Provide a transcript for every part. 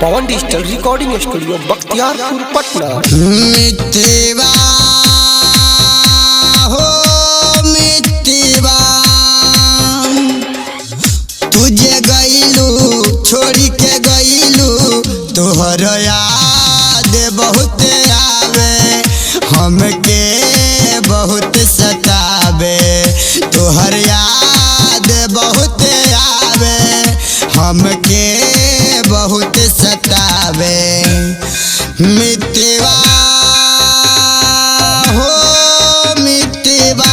पवन digital recording studio Bakhtiyarpur Patna. मितवा हो मितवा तुझे गईलू छोड़ी के गईलू तोहर याद बहुत आवे हमके बहुत सतावे तोहर याद बहुत आवे हमके बहुत सतावे मितवा हो मितवा।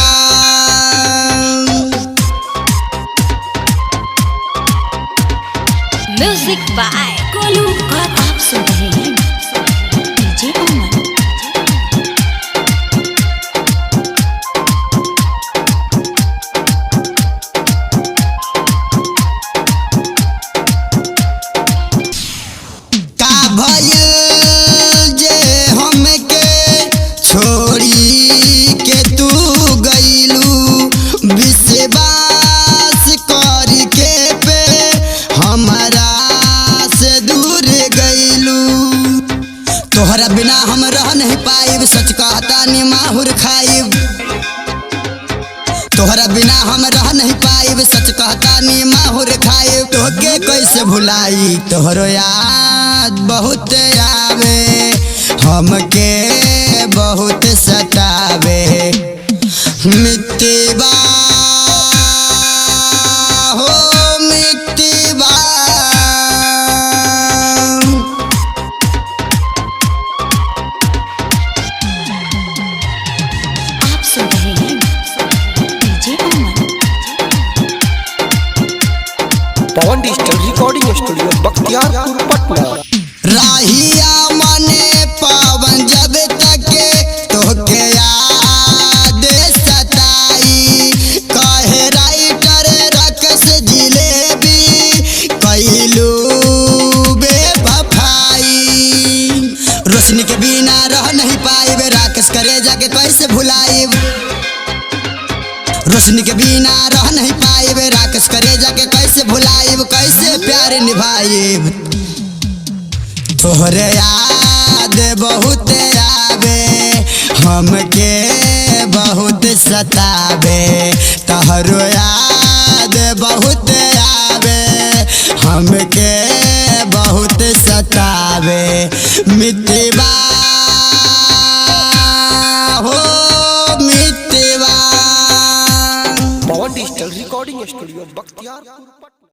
म्यूजिक बाय गोलू और आप सुन रहे हैं डीजे अमन। छोड़ी के तू गईलू विश्वास करके पे हमारा से दूर गईलू तोहरा बिना हम रह नहीं पाइब सच कहता नी माहुर खाइब तोहरा बिना हम रह नहीं पाइब सच कहता नी माहुर खाइब तोहके कैसे भुलाई तोहरो याद बहुत आवे हमके बहुत सतावे मितवा हो मितवा। आप सुन रहे हैं DJ Aman. Pawan digital recording studio Bakhtiyarpur Patna. राहिया मने पवन जब तक तोहके याद सताई कहे राइटर रकस जिलेबी कैलू बेवफाई रोशनी के बिना रह नहीं पाइब राकेश करे जाके कैसे भुलाइब रोशनी के बिना रह नहीं पाइब राकेश करे जाके कैसे भुलाइब कैसे प्यार निभाइब तोहरे याद बहुत आवे हमके बहुत सतावे तोहरो याद बहुत आवे हमके बहुत सतावे मितवा हो मितवा। पवन डिजिटल रिकॉर्डिंग स्टूडियो बख्तियारपुर।